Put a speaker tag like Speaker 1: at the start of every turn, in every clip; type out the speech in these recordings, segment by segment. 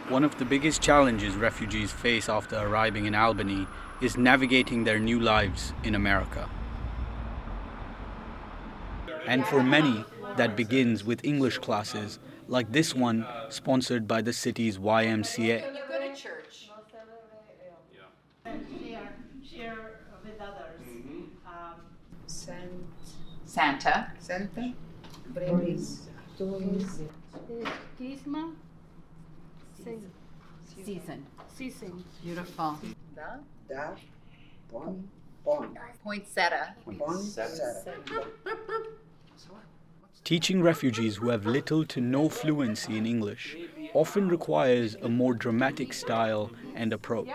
Speaker 1: One of the biggest challenges refugees face after arriving in Albany is navigating their new lives in America. And for many, that begins with English classes, like this one sponsored by the city's YMCA.
Speaker 2: You go to church.
Speaker 3: Share with others.
Speaker 2: Santa.
Speaker 4: Santa.
Speaker 5: Christmas
Speaker 2: Season.
Speaker 5: Beautiful.
Speaker 4: Da. Pon.
Speaker 2: Poinsettia.
Speaker 1: Teaching refugees who have little to no fluency in English often requires a more dramatic style and approach.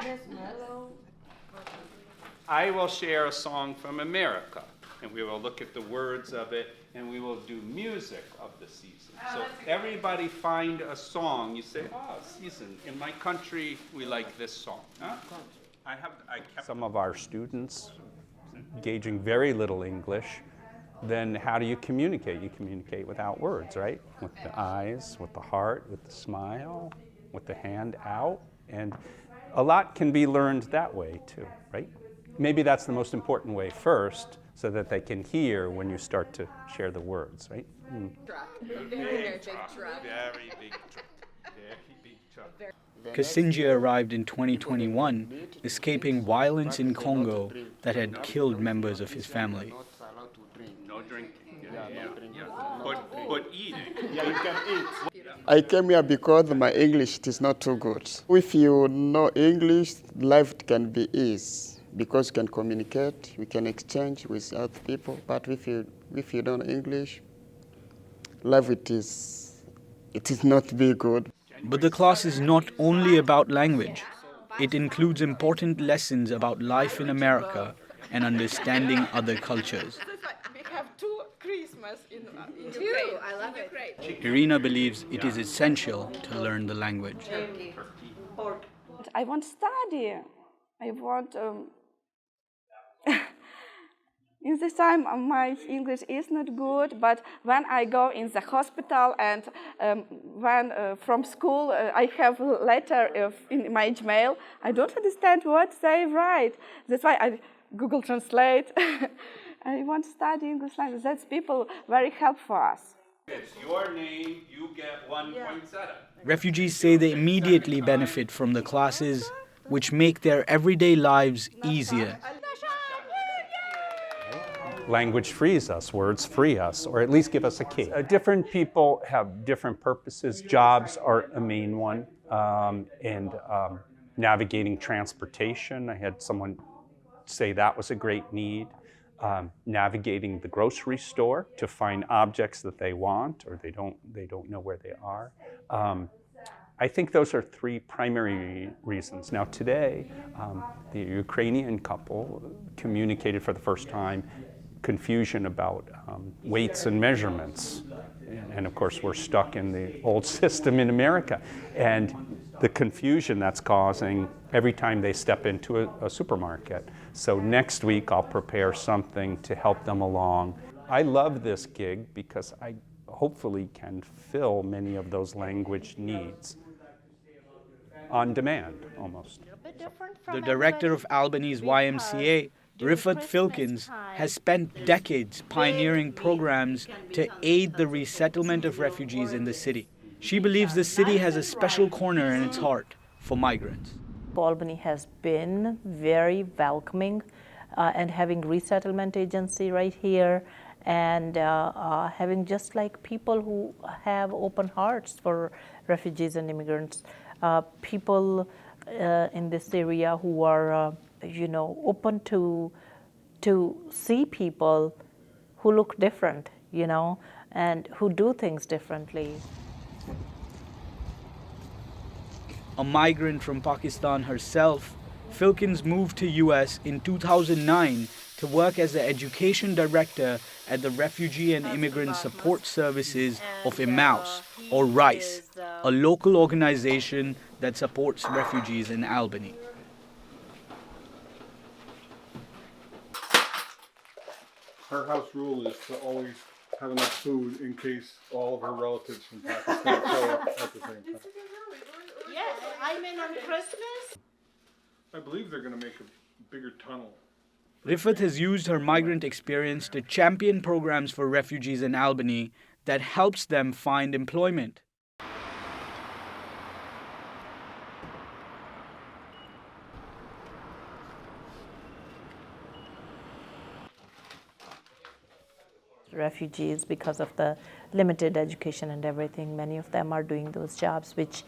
Speaker 6: I will share a song from America, and we will look at the words of it, and we will do music of the season. So everybody find a song. You say, season. In my country, we like this song. Huh? I kept some of our students gauging very little English. Then how do you communicate? You communicate without words, right? With the eyes, with the heart, with the smile, with the hand out. And a lot can be learned that way too, right? Maybe that's the most important way first, so that they can hear when you start to share the words, right?
Speaker 2: Truck. Very big truck.
Speaker 6: Very big truck. Very big truck.
Speaker 1: Kasinjia arrived in 2021, escaping violence in Congo that had killed members of his family.
Speaker 6: No drinking. But eating.
Speaker 7: Yeah, you can eat. I came here because my English is not too good. If you know English, life can be easy because you can communicate, we can exchange with other people. But if you don't know English, life it is not be good.
Speaker 1: But the class is not only about language. It includes important lessons about life in America and understanding other cultures.
Speaker 8: We have 2 Christmas in
Speaker 2: Two. I love it.
Speaker 1: Irina believes it is essential to learn the language.
Speaker 5: I want to study. I want. In this time, my English is not good, but when I go in the hospital and when from school I have a letter in my email, I don't understand what they write. That's why I Google Translate. I want to study English language. That's people very helpful for us.
Speaker 6: It's your name, you get 1 poinsettia.
Speaker 1: Refugees say they immediately benefit from the classes, which make their everyday lives easier.
Speaker 6: Language frees us, words free us, or at least give us a key. Different people have different purposes. Jobs are a main one, and navigating transportation. I had someone say that was a great need. Navigating the grocery store to find objects that they want or they don't know where they are. I think those are 3 primary reasons. Now today, the Ukrainian couple communicated for the first time confusion about weights and measurements. And of course, we're stuck in the old system in America. And the confusion that's causing every time they step into a supermarket. So next week, I'll prepare something to help them along. I love this gig because I hopefully can fill many of those language needs on demand, almost.
Speaker 1: The director of Albany's YMCA, Rishabh Filkins, has spent decades pioneering programs to aid the resettlement of refugees in the city. She believes the city has a special corner in its heart for migrants.
Speaker 9: Albany has been very welcoming and having resettlement agency right here and having just like people who have open hearts for refugees and immigrants, people in this area who are open to see people who look different, and who do things differently.
Speaker 1: A migrant from Pakistan herself, Filkins moved to US in 2009 to work as the education director at the Refugee and Immigrant Support Services of Emmaus, or RICE, a local organization that supports refugees in Albany.
Speaker 10: Her house rule is to always have enough food in case all of her relatives from Pakistan show up at the same time.
Speaker 3: Yes, I mean on Christmas.
Speaker 10: I believe they're gonna make a bigger tunnel.
Speaker 1: Rifat has used her migrant experience to champion programs for refugees in Albany that helps them find employment.
Speaker 9: Refugees, because of the limited education and everything, many of them are doing those jobs which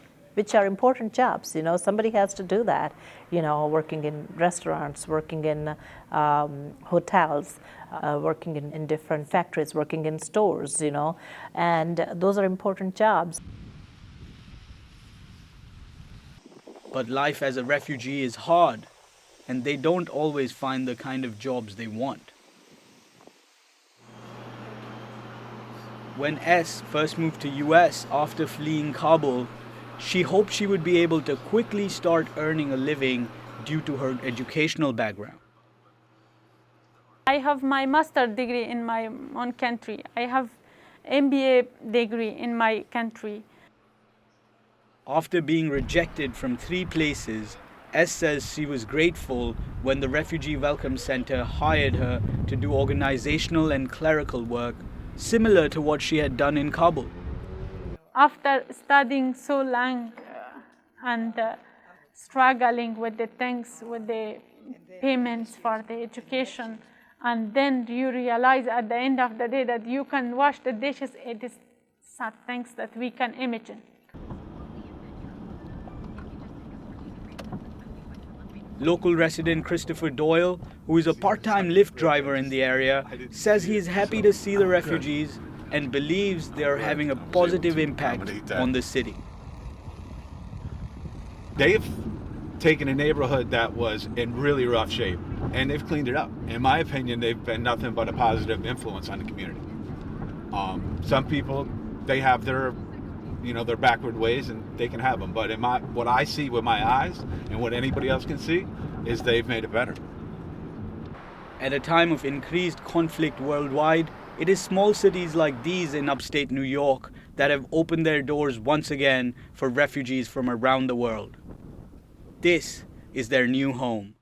Speaker 9: are important jobs. You know, somebody has to do that, you know, working in restaurants, working in hotels, working in different factories, working in stores, you know, and those are important jobs.
Speaker 1: But life as a refugee is hard, and they don't always find the kind of jobs they want. When S first moved to US after fleeing Kabul, she hoped she would be able to quickly start earning a living due to her educational background.
Speaker 11: I have my master's degree in my own country. I have MBA degree in my country.
Speaker 1: After being rejected from 3 places, S says she was grateful when the Refugee Welcome Center hired her to do organizational and clerical work similar to what she had done in Kabul.
Speaker 11: After studying so long and struggling with the things, with the payments for the education, and then you realize at the end of the day that you can wash the dishes, it is sad things that we can imagine.
Speaker 1: Local resident Christopher Doyle, who is a part-time Lyft driver in the area, says he is happy to see the refugees and believes they are having a positive impact on the city.
Speaker 12: They've taken a neighborhood that was in really rough shape and they've cleaned it up. In my opinion, they've been nothing but a positive influence on the community. Some people, they have their backward ways and they can have them. But what I see with my eyes and what anybody else can see is they've made it better.
Speaker 1: At a time of increased conflict worldwide, it is small cities like these in upstate New York that have opened their doors once again for refugees from around the world. This is their new home.